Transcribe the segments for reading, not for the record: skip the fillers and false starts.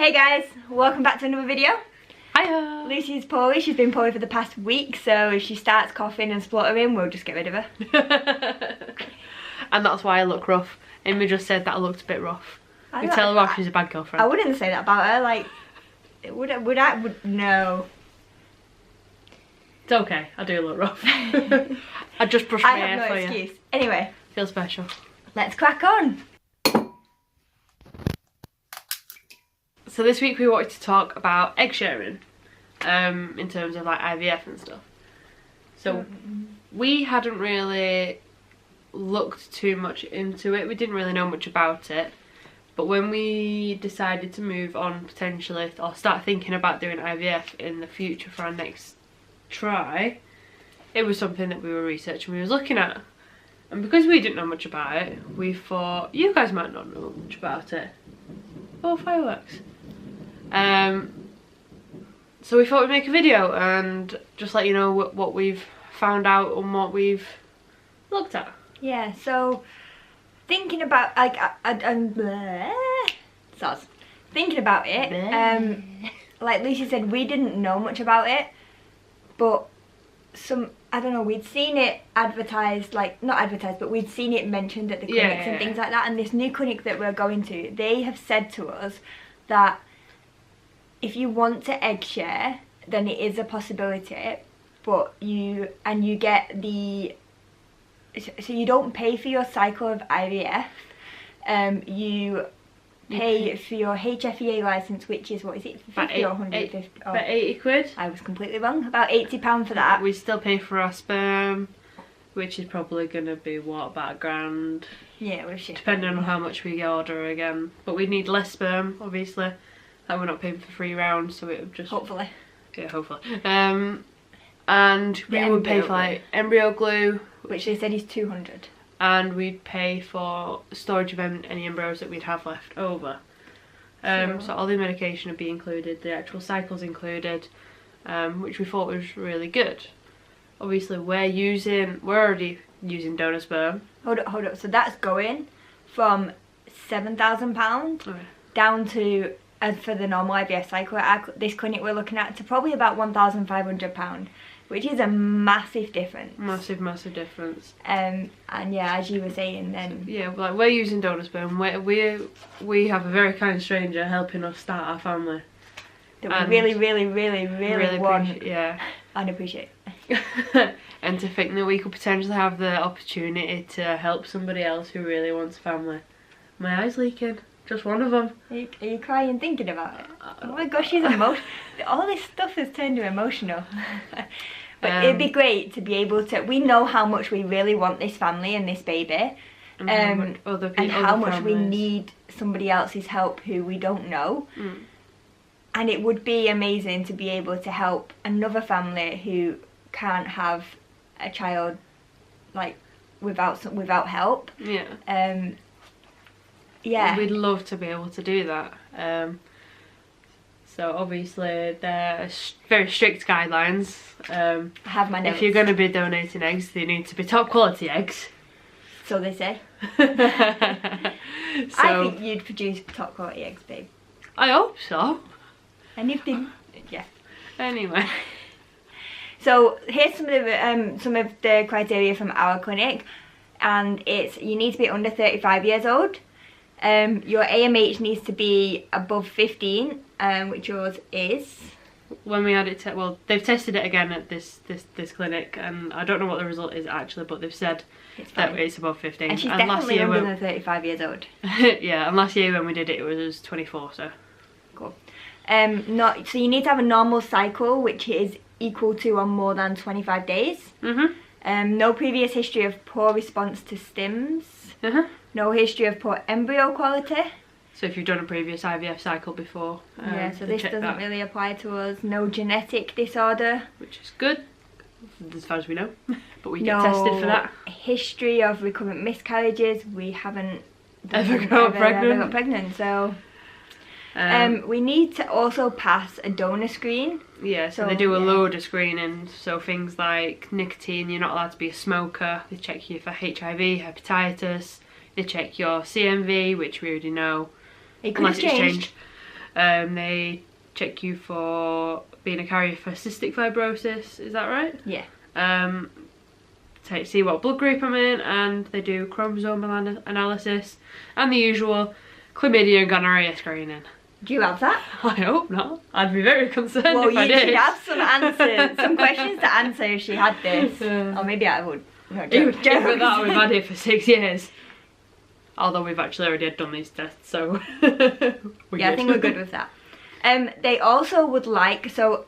Hey guys, welcome back to another video. Hiya! Lucy's poorly. She's been poorly for the past week, so if she starts coughing and spluttering, we'll just get rid of her. And that's why I look rough. Amy just said that I looked a bit rough. You tell her off, she's a bad girlfriend. I wouldn't say that about her, like, would I? No. It's okay, I do look rough. I just brushed my hair for you. I have no excuse. Anyway. Feel special. Let's crack on. So this week we wanted to talk about egg sharing, in terms of like IVF and stuff. So we hadn't really looked too much into it. We didn't really know much about it. But when we decided to move on potentially, or start thinking about doing IVF in the future for our next try, it was something that we were researching, we was looking at. And because we didn't know much about it, we thought, you guys might not know much about it. Oh, fireworks. So we thought we'd make a video and just let you know what we've found out and what we've looked at. Yeah, so thinking about, like, thinking about it, like Lucy said, we didn't know much about it, but I don't know, we'd seen it advertised, like, not advertised, but we'd seen it mentioned at the clinics and things like that. And this new clinic that we're going to, they have said to us that if you want to egg share, then it is a possibility, but you get the, so you don't pay for your cycle of IVF, you pay for your HFEA license, which is, what is it, 50 or 150? About 80 quid. I was completely wrong, about £80 for that. We still pay for our sperm, which is probably going to be, what, about £1,000? Yeah, we're shit. Depending on how much we order again. But we need less sperm, obviously. Like, we're not paying for 3 rounds, so it would just... Hopefully. Yeah, hopefully. And we would pay for, like, embryo glue. Which they said is 200. And we'd pay for storage of any embryos that we'd have left over. So all the medication would be included, the actual cycles included, which we thought was really good. Obviously we're already using donor sperm. Hold up, so that's going from £7,000 down to, for the normal IVF cycle at this clinic we're looking at, to probably about £1,500. Which is a massive difference. Massive difference. And yeah, as you were saying then... So, yeah, like, we're using donor sperm. We have a very kind stranger helping us start our family. That we really want. Yeah. And appreciate. And to think that we could potentially have the opportunity to help somebody else who really wants a family. My eye's leaking. Just one of them. Are you crying thinking about it? Oh my gosh, she's emotional. All this stuff has turned her emotional. But it'd be great to be able to... We know how much we really want this family and this baby. And how much we need somebody else's help who we don't know. And it would be amazing to be able to help another family who can't have a child, like, without help. Yeah. Yeah. We'd love to be able to do that. So obviously there are very strict guidelines. I have my notes. If you're going to be donating eggs, they need to be top quality eggs. So they say. I think you'd produce top quality eggs, babe. I hope so. And if they, yeah. Anyway. So here's some of the criteria from our clinic, and it's, you need to be under 35 years old. Your AMH needs to be above 15, which yours is. When we had it, well, they've tested it again at this clinic, and I don't know what the result is actually, but they've said that it's above 15. And she's definitely under than 35 years old. Yeah, and last year when we did it, it was 24, so. Cool. So you need to have a normal cycle, which is equal to or more than 25 days. No previous history of poor response to stims. No history of poor embryo quality. So if you've done a previous IVF cycle before. Yeah, so this doesn't really apply to us. No genetic disorder. Which is good, as far as we know. But we get tested for that. History of recurrent miscarriages. We haven't ever got pregnant, so... we need to also pass a donor screen. Yeah, so they do a load of screening. So things like nicotine, you're not allowed to be a smoker. They check you for HIV, hepatitis. They check your CMV, which we already know. It could have changed. They check you for being a carrier for cystic fibrosis, is that right? Yeah. See what blood group I'm in, and they do chromosomal analysis and the usual chlamydia and gonorrhea screening. Do you have that? I hope not. I'd be very concerned well, if I did. Well, you should have some answers, some questions to answer if she had this. Or maybe I would. No, joke. Even that, we've had it for 6 years. Although we've actually already done these tests, so yeah, I think we're good with that. They also would like, so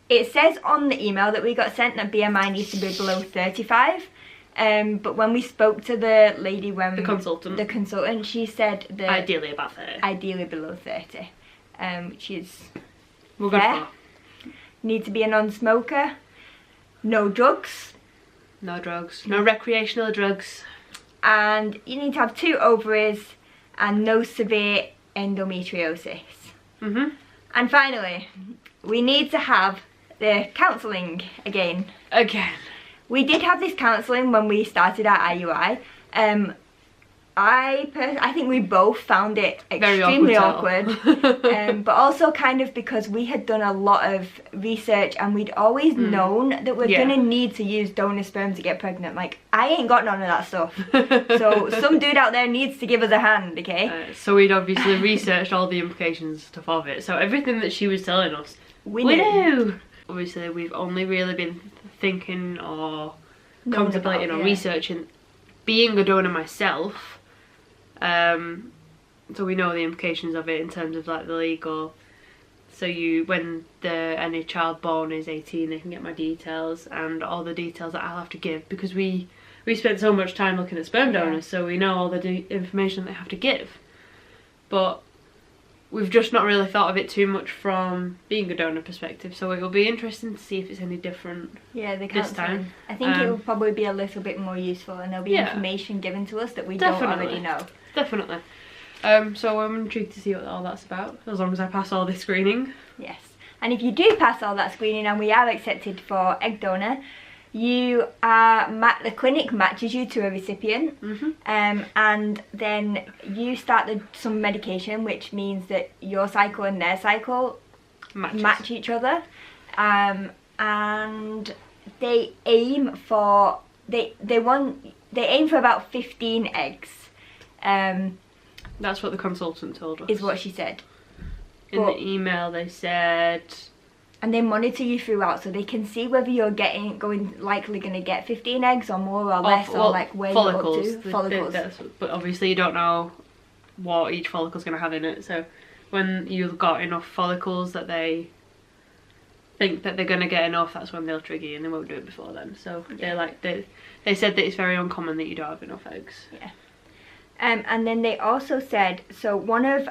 it says on the email that we got sent that BMI needs to be below 35. But when we spoke to the lady, the consultant, she said that ideally about 30. Ideally below 30. Which is we're good for. Need to be a non-smoker. No drugs. No drugs. No recreational drugs. And you need to have 2 ovaries and no severe endometriosis. And finally, we need to have the counselling again. We did have this counselling when we started our IUI. I think we both found it extremely awkward. But also kind of because we had done a lot of research and we'd always known that we're going to need to use donor sperm to get pregnant. Like, I ain't got none of that stuff. So some dude out there needs to give us a hand, okay? So we'd obviously researched all the implications and stuff of it. So everything that she was telling us, we knew. Obviously, we've only really been thinking or contemplating or researching being a donor myself. So we know the implications of it in terms of like the legal. So when any child born is 18, they can get my details and all the details that I'll have to give, because we spent so much time looking at sperm donors, so we know all the information they have to give. But we've just not really thought of it too much from being a donor perspective, so it will be interesting to see if it's any different this time. I think it will probably be a little bit more useful, and there'll be information given to us that we don't already know. Definitely. So I'm intrigued to see what all that's about, as long as I pass all this screening. Yes. And if you do pass all that screening and we are accepted for egg donor, you are the clinic matches you to a recipient, and then you start some medication, which means that your cycle and their cycle match each other, and they aim for about 15 eggs. That's what the consultant told us. Is what she said. In the email they said. And they monitor you throughout, so they can see whether you're likely going to get 15 eggs or more or less, or like where you're up to. Follicles. But obviously you don't know what each follicle's going to have in it. So when you've got enough follicles that they think that they're going to get enough, that's when they'll trigger you, and they won't do it before then. So they said that it's very uncommon that you don't have enough eggs. Yeah. And then they also said, so one of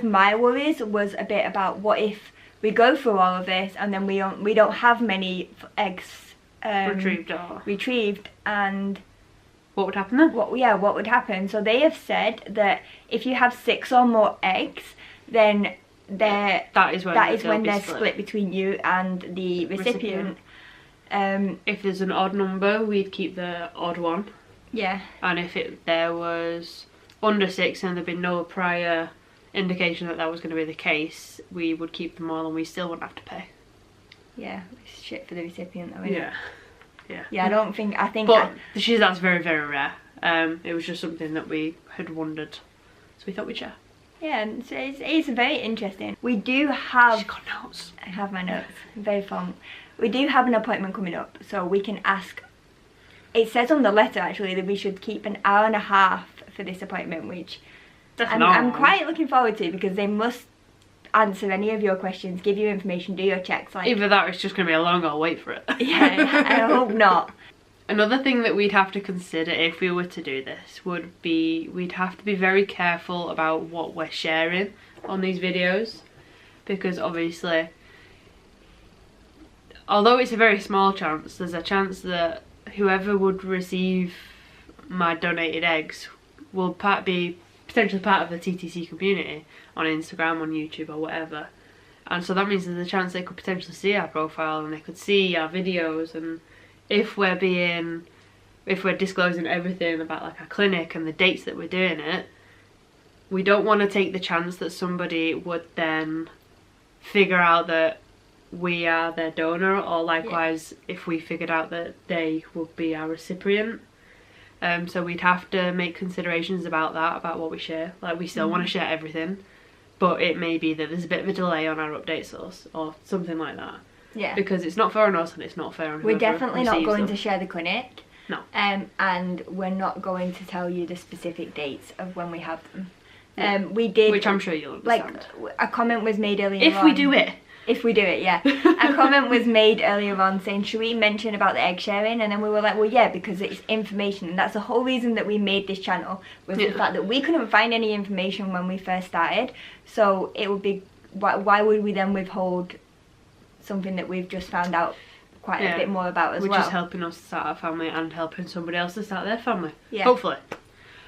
my worries was a bit about what if we go through all of this and then we don't have many eggs retrieved, and what would happen then? What would happen? So they have said that if you have 6 or more eggs, then that is when they're split between you and the recipient. If there's an odd number, we'd keep the odd one. Yeah. And if there was under 6 and there'd been no prior indication that was going to be the case, we would keep them all and we still wouldn't have to pay. Yeah, it's shit for the recipient though, isn't it? Yeah. Yeah, that's very, very rare. It was just something that we had wondered, so we thought we'd share. Yeah, and so it's very interesting. We do have... She's got notes. I have my notes. Very fun. We do have an appointment coming up, so we can ask... It says on the letter, actually, that we should keep an hour and a half for this appointment, which I'm quite looking forward to, because they must answer any of your questions, give you information, do your checks. Either that or it's just going to be a long old wait for it. Yeah, I hope not. Another thing that we'd have to consider if we were to do this would be we'd have to be very careful about what we're sharing on these videos, because obviously, although it's a very small chance, there's a chance that whoever would receive my donated eggs will be potentially part of the TTC community on Instagram, on YouTube or whatever, and so that means there's a chance they could potentially see our profile and they could see our videos, and if we're disclosing everything about like our clinic and the dates that we're doing it, we don't want to take the chance that somebody would then figure out that we are their donor, or likewise if we figured out that they would be our recipient. So we'd have to make considerations about that, about what we share. Like, we still want to share everything, but it may be that there's a bit of a delay on our update source or something like that. Yeah. Because it's not fair on us and it's not fair on whoever We're definitely not receives going them. to share the clinic. No. And we're not going to tell you the specific dates of when we have them. We did, which I'm sure you'll understand. Like, a comment was made earlier if on. we do it. If we do it, yeah. A comment was made earlier on saying, should we mention about the egg sharing? And then we were like, well, yeah, because it's information. And that's the whole reason that we made this channel, was the fact that we couldn't find any information when we first started. So it would be, why would we then withhold something that we've just found out quite a bit more about as well? Which is helping us start our family and helping somebody else to start their family. Yeah. Hopefully.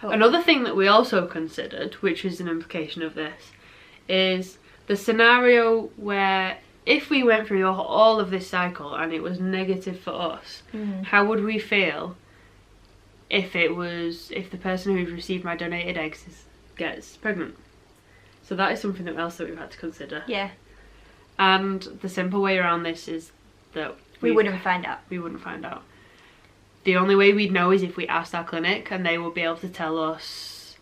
Another thing that we also considered, which is an implication of this, is the scenario where if we went through all of this cycle and it was negative for us, how would we feel if the person who's received my donated eggs gets pregnant? So that is something else that we've had to consider. Yeah. And the simple way around this is that we wouldn't find out. We wouldn't find out. The only way we'd know is if we asked our clinic, and they will be able to tell us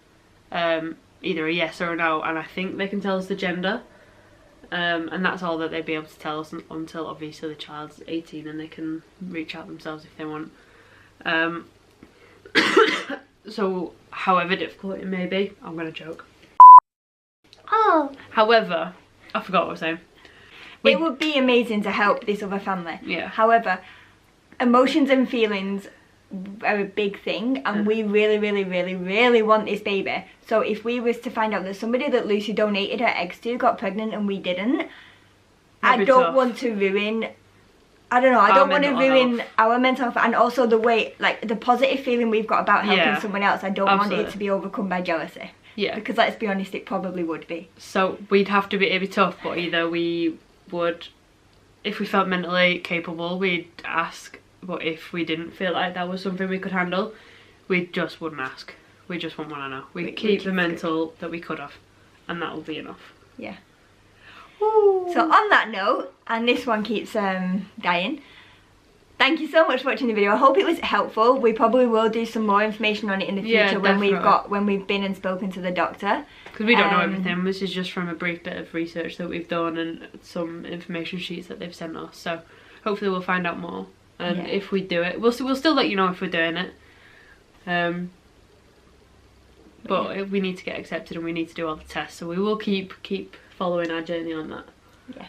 either a yes or a no, and I think they can tell us the gender. And that's all that they'd be able to tell us until obviously the child's 18 and they can reach out themselves if they want. So however difficult it may be, I'm gonna joke. Oh. However, I forgot what I was saying. It would be amazing to help this other family. Yeah. However, emotions and feelings are a big thing, and we really, really, really, really want this baby. So if we was to find out that somebody that Lucy donated her eggs to got pregnant and we didn't, I don't want to ruin, I don't know, I don't want to ruin our mental health, and also the way, like, the positive feeling we've got about helping someone else. I don't want it to be overcome by jealousy. Yeah. Because let's be honest, it probably would be. So we'd have to be, it'd be tough, but either we would, if we felt mentally capable, we'd ask. But if we didn't feel like that was something we could handle, we just wouldn't ask. We just wouldn't want to know. We'd keep the mental that we could have, and that will be enough. Yeah. Ooh. So on that note, and this one keeps dying, thank you so much for watching the video. I hope it was helpful. We probably will do some more information on it in the future when we've been and spoken to the doctor. Because we don't know everything. This is just from a brief bit of research that we've done and some information sheets that they've sent us. So hopefully we'll find out more. And if we do it, we'll still let you know if we're doing it. But we need to get accepted and we need to do all the tests. So we will keep following our journey on that. Yeah.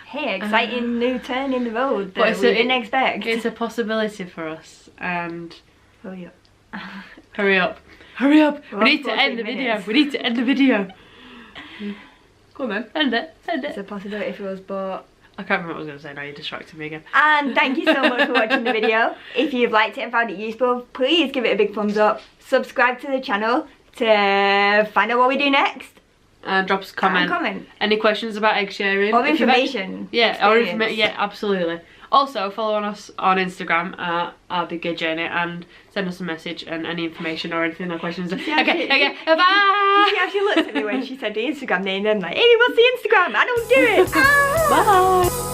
Hey, exciting new turn in the road that we didn't expect. It's a possibility for us, and hurry up. Hurry up. Hurry up. We need to end the video. We need to end the video. Come on, end it. End it. It's a possibility for us, but I can't remember what I was going to say now, you distracted me again. And thank you so much for watching the video. If you've liked it and found it useful, please give it a big thumbs up. Subscribe to the channel to find out what we do next. And drop us a comment. Any questions about egg sharing? Or information. Yeah, absolutely. Also, follow us on Instagram at Our Big Gay Journey and send us a message and any information or anything or questions. Okay, bye! She actually looked at me when she said the Instagram name and I'm like, Amy, what's the Instagram? I don't do it! Bye!